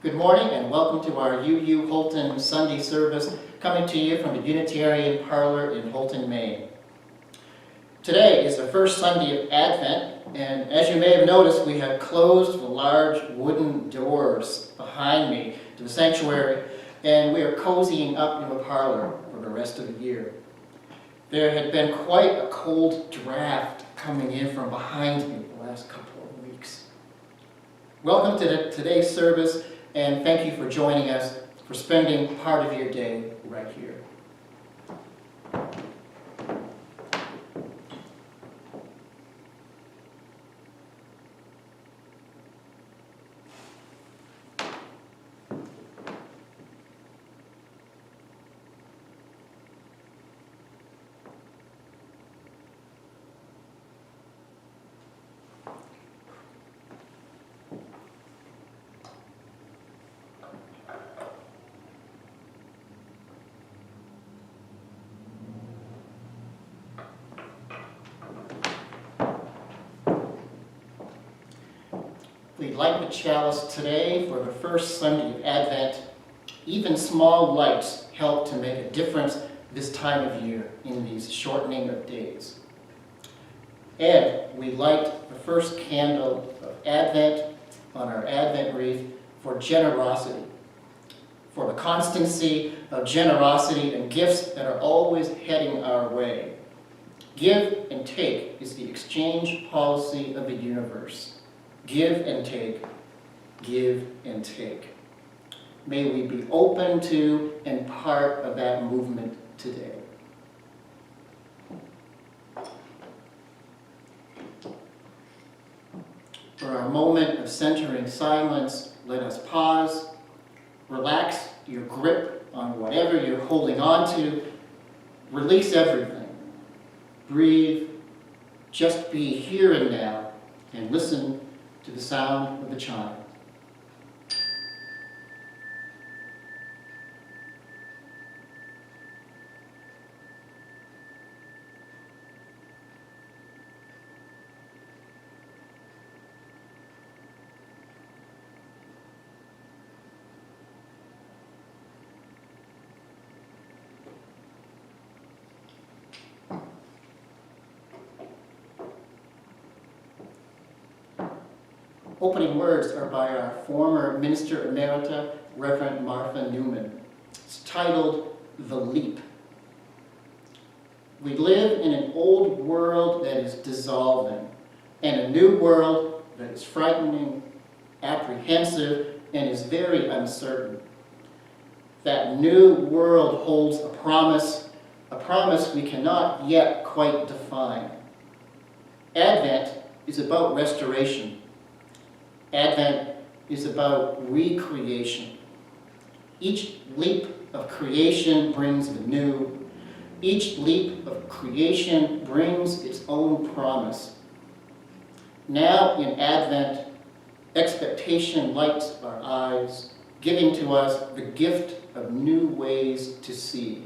Good morning and welcome to our UU Holton Sunday service coming to you from the Unitarian Parlor in Holton, Maine. Today is the first Sunday of Advent, and as you may have noticed, we have closed the large wooden doors behind me to the sanctuary, and we are cozying up in the parlor for the rest of the year. There had been quite a cold draft coming in from behind me the last couple of weeks. Welcome to today's service, and thank you for joining us, for spending part of your day right here. We'd light the chalice today for the first Sunday of Advent. Even small lights help to make a difference this time of year in these shortening of days. And we light the first candle of Advent on our Advent wreath for generosity, for the constancy of generosity and gifts that are always heading our way. Give and take is the exchange policy of the universe. Give and take, give and take. May we be open to and part of that movement today. For our moment of centering silence, let us pause, relax your grip on whatever you're holding on to, release everything, breathe, just be here and now, and listen to the sound of the chime. Opening words are by our former Minister Emerita, Reverend Martha Newman. It's titled, The Leap. We live in an old world that is dissolving, and a new world that is frightening, apprehensive, and is very uncertain. That new world holds a promise we cannot yet quite define. Advent is about restoration. Advent is about recreation. Each leap of creation brings the new. Each leap of creation brings its own promise. Now in Advent, expectation lights our eyes, giving to us the gift of new ways to see.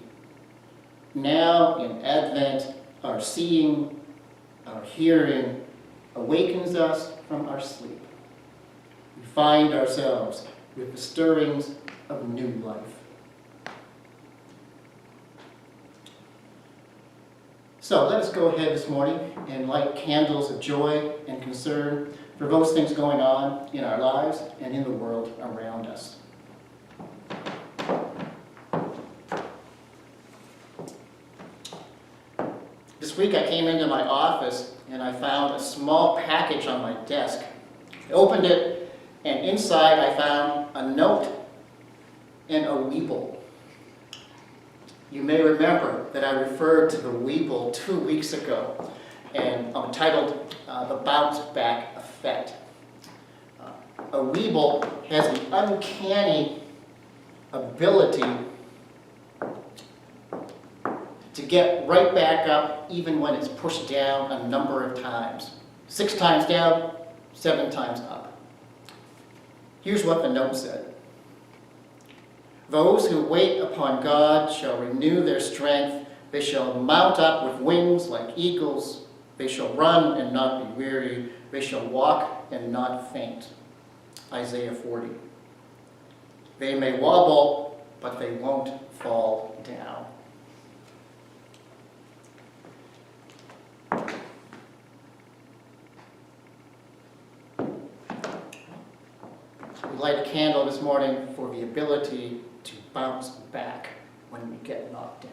Now in Advent, our seeing, our hearing, awakens us from our sleep. We find ourselves with the stirrings of new life. So let us go ahead this morning and light candles of joy and concern for those things going on in our lives and in the world around us. This week I came into my office and I found a small package on my desk. I opened it, and inside I found a note and a Weeble. You may remember that I referred to the Weeble 2 weeks ago, and Untitled the bounce back effect. A weeble has the uncanny ability to get right back up even when it's pushed down a number of times. 6 times down, 7 times up. Here's what the note said. Those who wait upon God shall renew their strength. They shall mount up with wings like eagles. They shall run and not be weary. They shall walk and not faint. Isaiah 40. They may wobble, but they won't fall down. We light a candle this morning for the ability to bounce back when we get knocked down.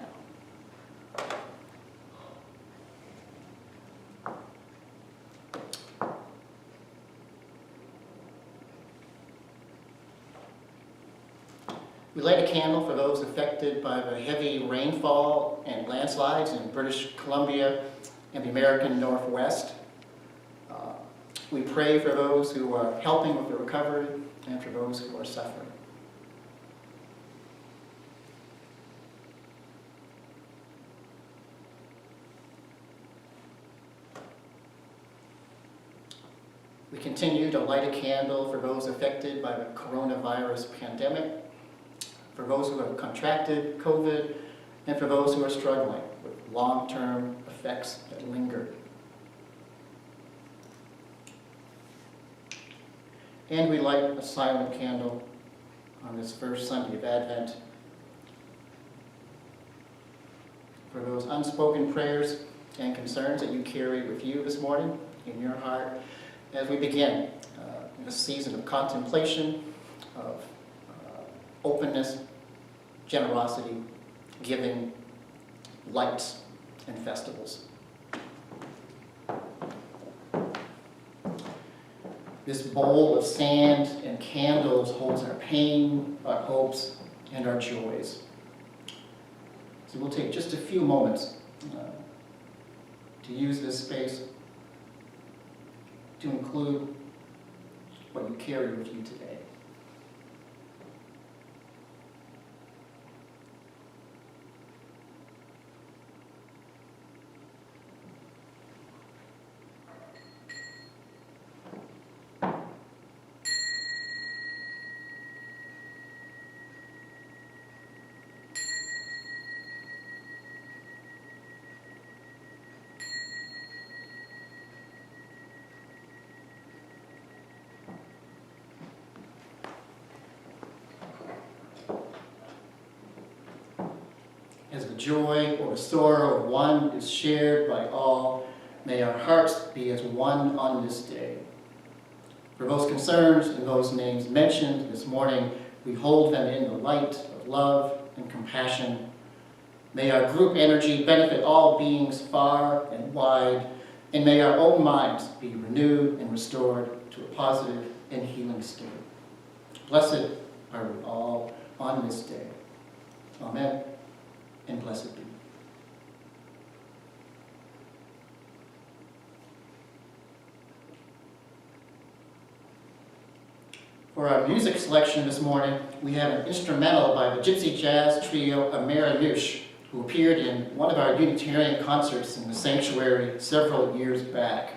We light a candle for those affected by the heavy rainfall and landslides in British Columbia and the American Northwest. We pray for those who are helping with the recovery and for those who are suffering. We continue to light a candle for those affected by the coronavirus pandemic, for those who have contracted COVID, and for those who are struggling with long-term effects that linger. And we light a silent candle on this first Sunday of Advent for those unspoken prayers and concerns that you carry with you this morning in your heart as we begin this season of contemplation, of openness, generosity, giving, lights, and festivals. This bowl of sand and candles holds our pain, our hopes, and our joys. So we'll take just a few moments to use this space to include what you carry with you today. As the joy or sorrow of one is shared by all, may our hearts be as one on this day. For those concerns and those names mentioned this morning, we hold them in the light of love and compassion. May our group energy benefit all beings far and wide, and may our own minds be renewed and restored to a positive and healing state. Blessed are we all on this day. Amen. And blessed be. For our music selection this morning, we have an instrumental by the gypsy jazz trio Amerinush, who appeared in one of our Unitarian concerts in the sanctuary several years back.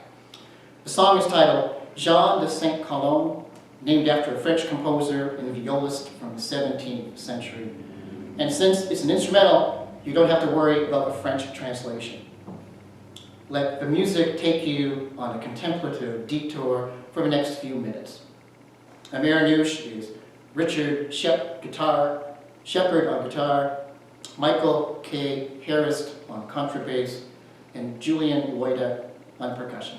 The song is titled Jean de Saint-Colomb, named after a French composer and violist from the 17th century. And since it's an instrumental, you don't have to worry about the French translation. Let the music take you on a contemplative detour for the next few minutes. Amerinush is Richard Shepherd on guitar, Michael K. Harris on contrabass, and Julian Loida on percussion.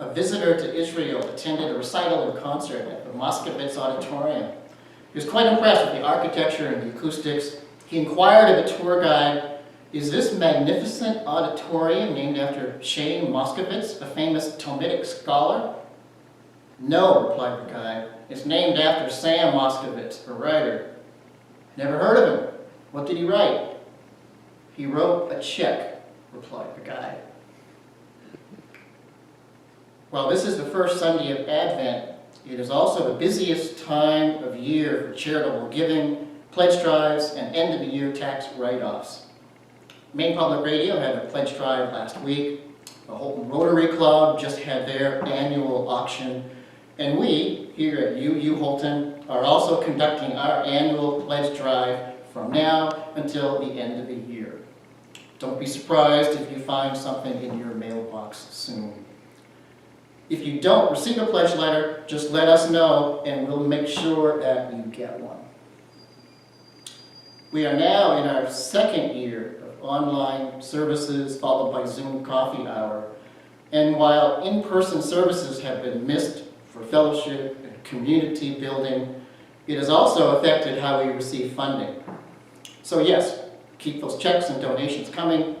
A visitor to Israel attended a recital and concert at the Moskovitz Auditorium. He was quite impressed with the architecture and the acoustics. He inquired of the tour guide, "Is this magnificent auditorium named after Chaim Moskovitz, a famous Talmudic scholar?" "No," replied the guide. "It's named after Sam Moskovitz, a writer." "Never heard of him. What did he write?" "He wrote a check," replied the guide. While this is the first Sunday of Advent, it is also the busiest time of year for charitable giving pledge drives, and end-of-the-year tax write-offs. Maine Public Radio had a pledge drive last week. The Holton Rotary Club just had their annual auction. And we, here at UU Holton, are also conducting our annual pledge drive from now until the end of the year. Don't be surprised if you find something in your mailbox soon. If you don't receive a pledge letter, just let us know and we'll make sure that you get one. We are now in our second year of online services followed by Zoom coffee hour. And while in-person services have been missed for fellowship and community building, it has also affected how we receive funding. So yes, keep those checks and donations coming.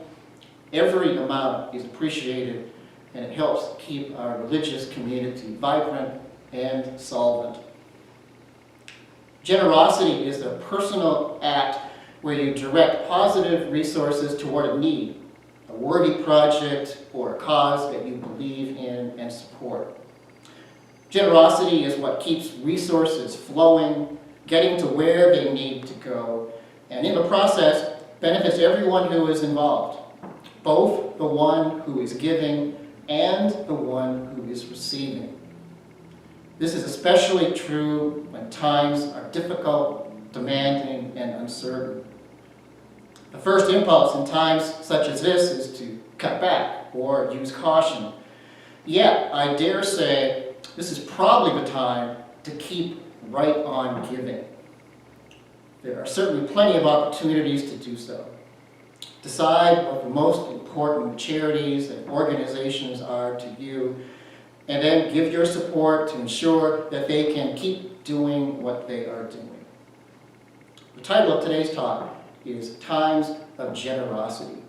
Every amount is appreciated and it helps keep our religious community vibrant and solvent. Generosity is a personal act where you direct positive resources toward a need, a worthy project, or a cause that you believe in and support. Generosity is what keeps resources flowing, getting to where they need to go, and in the process, benefits everyone who is involved, both the one who is giving and the one who is receiving. This is especially true when times are difficult, demanding, and uncertain. The first impulse in times such as this is to cut back or use caution. Yet, I dare say, this is probably the time to keep right on giving. There are certainly plenty of opportunities to do so. Decide what the most important charities and organizations are to you, and then give your support to ensure that they can keep doing what they are doing. The title of today's talk is Times of Generosity.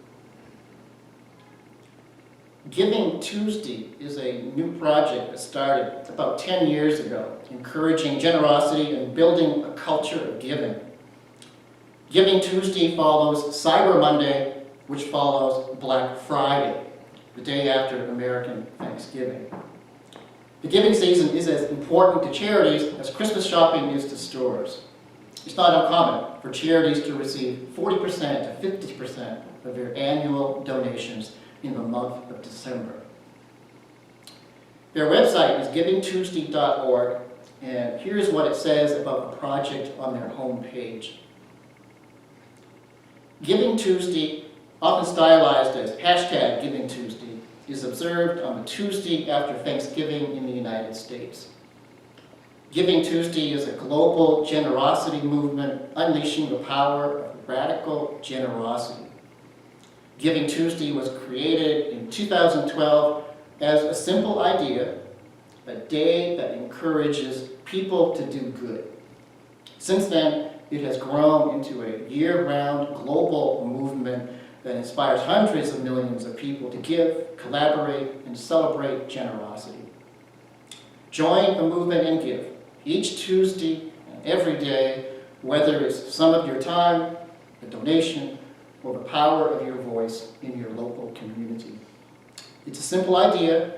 Giving Tuesday is a new project that started about 10 years ago, encouraging generosity and building a culture of giving. Giving Tuesday follows Cyber Monday, which follows Black Friday, the day after American Thanksgiving. The giving season is as important to charities as Christmas shopping is to stores. It's not uncommon for charities to receive 40% to 50% of their annual donations in the month of December. Their website is givingtuesday.org, and here's what it says about the project on their homepage. Giving Tuesday, often stylized as #GivingTuesday, is observed on the Tuesday after Thanksgiving in the United States. Giving Tuesday is a global generosity movement unleashing the power of radical generosity. Giving Tuesday was created in 2012 as a simple idea, a day that encourages people to do good. Since then, it has grown into a year-round global movement that inspires hundreds of millions of people to give, collaborate, and celebrate generosity. Join the movement and give each Tuesday and every day, whether it's some of your time, a donation, or the power of your voice in your local community. It's a simple idea,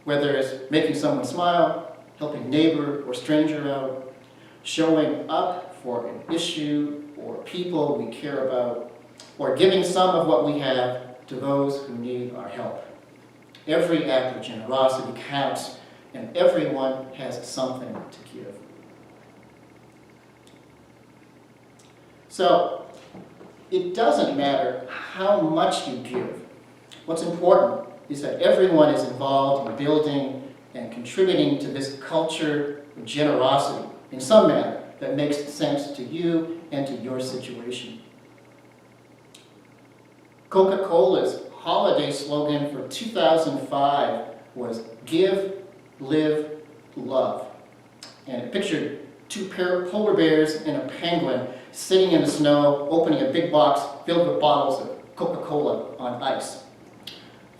whether it's making someone smile, helping a neighbor or stranger out, showing up for an issue or people we care about, or giving some of what we have to those who need our help. Every act of generosity counts, and everyone has something to give. So, it doesn't matter how much you give. What's important is that everyone is involved in building and contributing to this culture of generosity in some manner that makes sense to you and to your situation. Coca-Cola's holiday slogan for 2005 was "Give, Live, Love." And it pictured two polar bears and a penguin sitting in the snow, opening a big box filled with bottles of Coca-Cola on ice.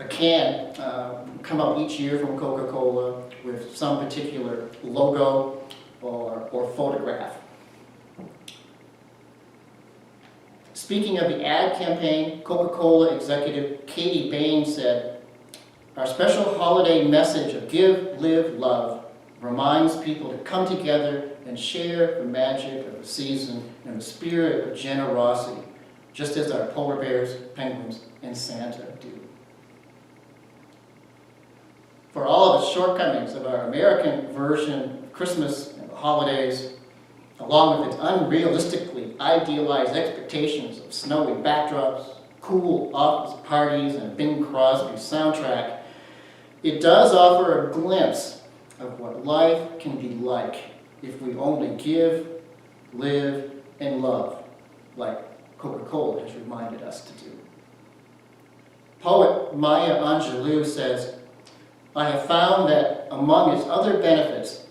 A can come out each year from Coca-Cola with some particular logo or photograph. Speaking of the ad campaign, Coca-Cola executive Katie Bain said, "Our special holiday message of give, live, love reminds people to come together and share the magic of the season and the spirit of generosity, just as our polar bears, penguins, and Santa do. For all of the shortcomings of our American version of Christmas and the holidays, along with its unrealistically idealized expectations of snowy backdrops, cool office parties, and a Bing Crosby soundtrack, it does offer a glimpse of what life can be like if we only give, live, and love, like Coca-Cola has reminded us to do. Poet Maya Angelou says, "I have found that among its other benefits,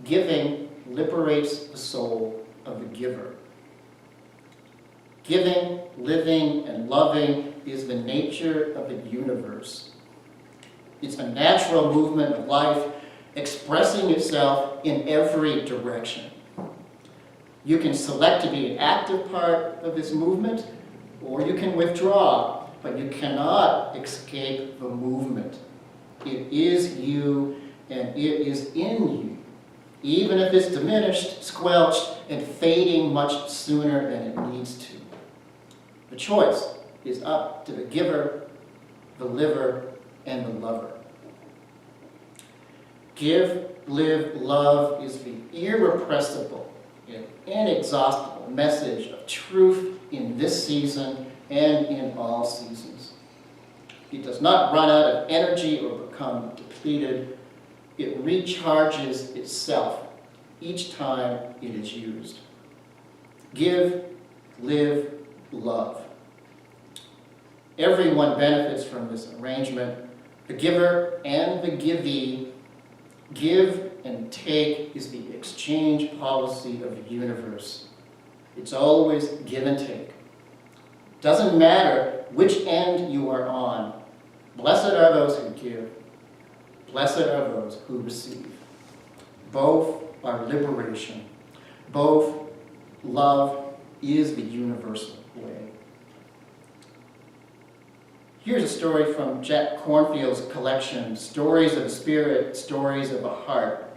giving liberates the soul of the giver." Giving, living, and loving is the nature of the universe. It's a natural movement of life expressing itself in every direction. You can select to be an active part of this movement, or you can withdraw, but you cannot escape the movement. It is you, and it is in you, even if it's diminished, squelched, and fading much sooner than it needs to. The choice is up to the giver, the liver, and the lover. Give, live, love is the irrepressible and inexhaustible message of truth in this season and in all seasons. It does not run out of energy or become depleted. It recharges itself each time it is used. Give, live, love. Everyone benefits from this arrangement, the giver and the givee. Give and take is the exchange policy of the universe. It's always give and take. Doesn't matter which end you are on. Blessed are those who give. Blessed are those who receive. Both are liberation. Both love is the universal way. Here's a story from Jack Cornfield's collection, Stories of the Spirit, Stories of a Heart,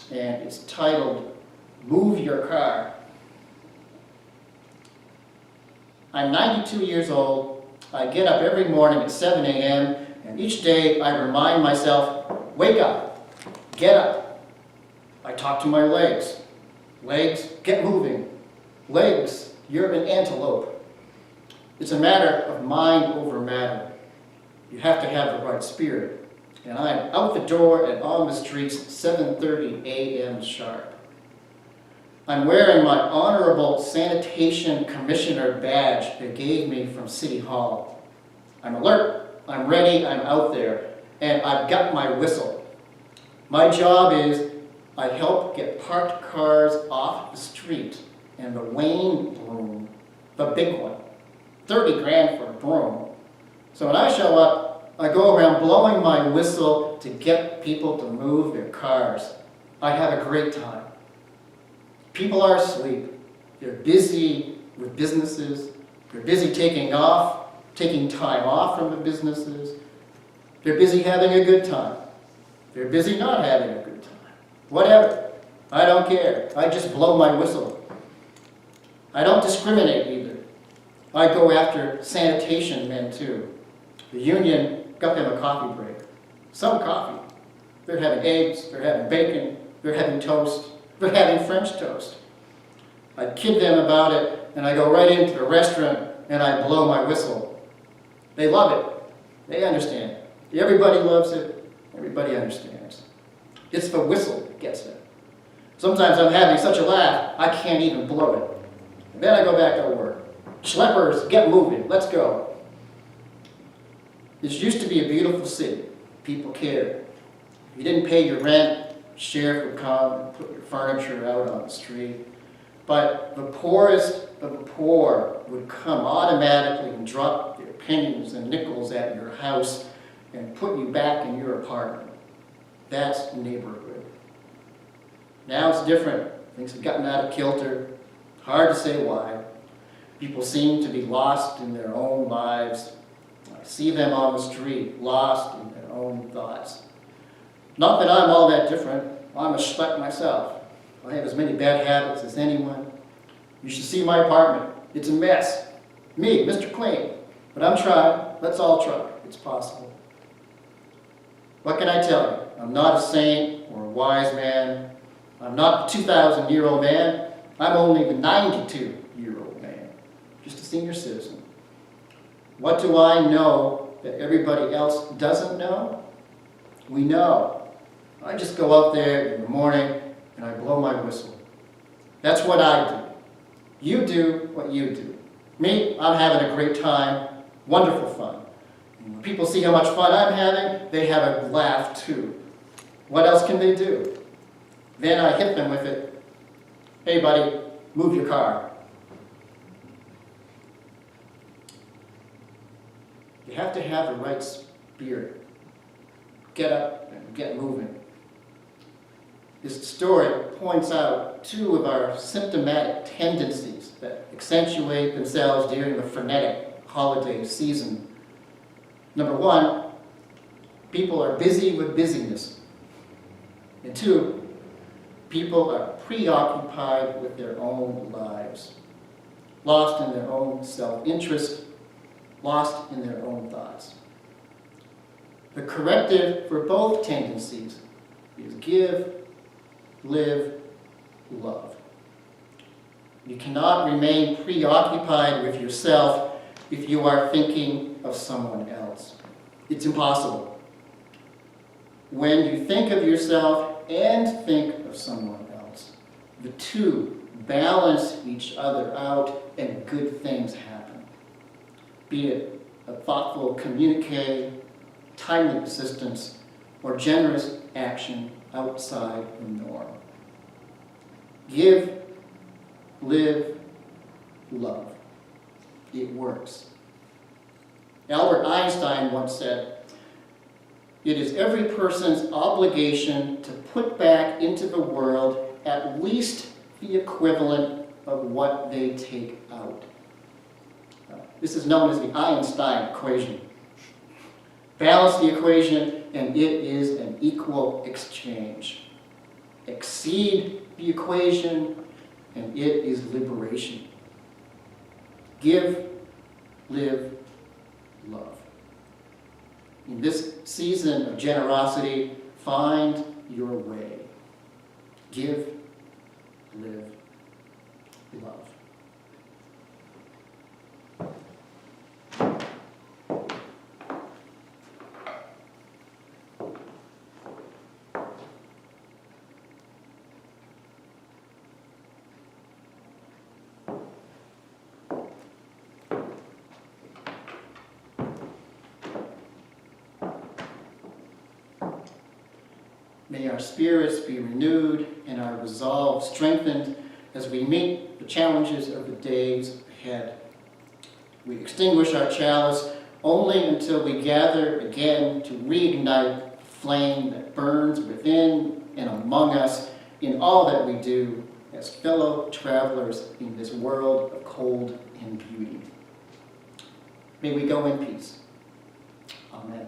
and it's titled, Move Your Car. I'm 92 years old. I get up every morning at 7 a.m., and each day I remind myself, wake up, get up. I talk to my legs. Legs, get moving. Legs, you're an antelope. It's a matter of mind over matter. You have to have the right spirit. And I'm out the door and on the streets 7:30 a.m. sharp. I'm wearing my Honorable Sanitation Commissioner badge they gave me from City Hall. I'm alert, I'm ready, I'm out there, and I've got my whistle. My job is I help get parked cars off the street, and the Wayne broom, the big one, 30 grand for a broom. So when I show up, I go around blowing my whistle to get people to move their cars. I have a great time. People are asleep. They're busy with businesses. They're busy taking time off from the businesses. They're busy having a good time. They're busy not having a good time. Whatever. I don't care. I just blow my whistle. I don't discriminate either. I go after sanitation men too. The union got them a coffee break. Some coffee. They're having eggs, they're having bacon, they're having toast, they're having French toast. I kid them about it, and I go right into the restaurant and I blow my whistle. They love it. They understand. Everybody loves it. Everybody understands. It's the whistle that gets them. Sometimes I'm having such a laugh, I can't even blow it. And then I go back to work. Schleppers, get moving. Let's go. This used to be a beautiful city. People cared. If you didn't pay your rent, the sheriff would come and put your furniture out on the street. But the poorest of the poor would come automatically and drop their pennies and nickels at your house and put you back in your apartment. That's neighborhood. Now it's different. Things have gotten out of kilter. Hard to say why. People seem to be lost in their own lives. I see them on the street, lost in their own thoughts. Not that I'm all that different. I'm a schlepp myself. I have as many bad habits as anyone. You should see my apartment. It's a mess. Me, Mr. Clean. But I'm trying. Let's all try. It's possible. What can I tell you? I'm not a saint or a wise man. I'm not a 2,000-year-old man. I'm only the 92-year-old man. Just a senior citizen. What do I know that everybody else doesn't know? We know. I just go out there in the morning and I blow my whistle. That's what I do. You do what you do. Me, I'm having a great time, wonderful fun. And when people see how much fun I'm having, they have a laugh too. What else can they do? Then I hit them with it. Hey buddy, move your car. You have to have the right spirit. Get up and get moving. This story points out two of our symptomatic tendencies that accentuate themselves during the frenetic holiday season. Number one, people are busy with busyness. And two, people are preoccupied with their own lives, lost in their own self-interest, lost in their own thoughts. The corrective for both tendencies is give, live, love. You cannot remain preoccupied with yourself if you are thinking of someone else. It's impossible. When you think of yourself and think of someone else, the two balance each other out and good things happen. Be it a thoughtful communique, timely assistance, or generous action outside the norm. Give, live, love. It works. Albert Einstein once said, "It is every person's obligation to put back into the world at least the equivalent of what they take out." This is known as the Einstein equation. Balance the equation, and it is an equal exchange. Exceed the equation, and it is liberation. Give, live, love. In this season of generosity, find your way. Give, live, love. May our spirits be renewed and our resolve strengthened as we meet the challenges of the days ahead. We extinguish our chalice only until we gather again to reignite the flame that burns within and among us in all that we do as fellow travelers in this world of cold and beauty. May we go in peace. Amen.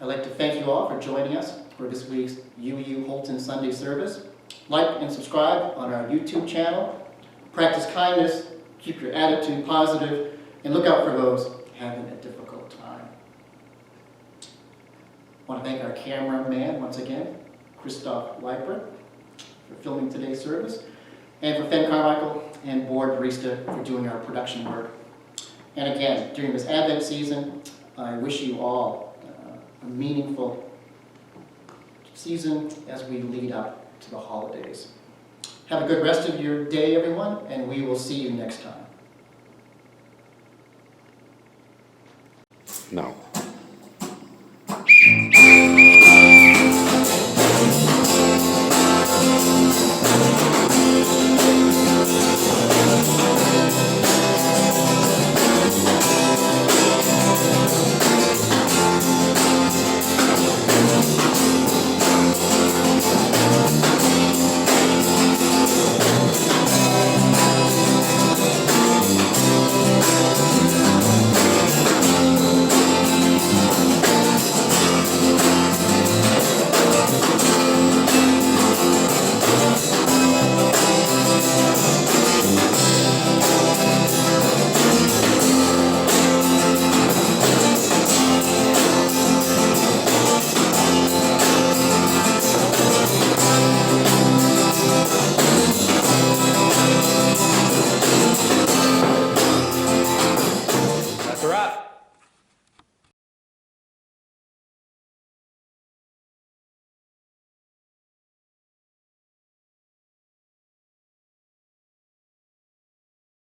I'd like to thank you all for joining us for this week's UU Holton Sunday service. Like and subscribe on our YouTube channel. Practice kindness, keep your attitude positive, and look out for those having a difficult time. I want to thank our cameraman once again, Christoph Leiper, for filming today's service, and for Fen Carmichael and Board Barista for doing our production work. And again, during this Advent season, I wish you all a meaningful season as we lead up to the holidays. Have a good rest of your day, everyone, and we will see you next time. No.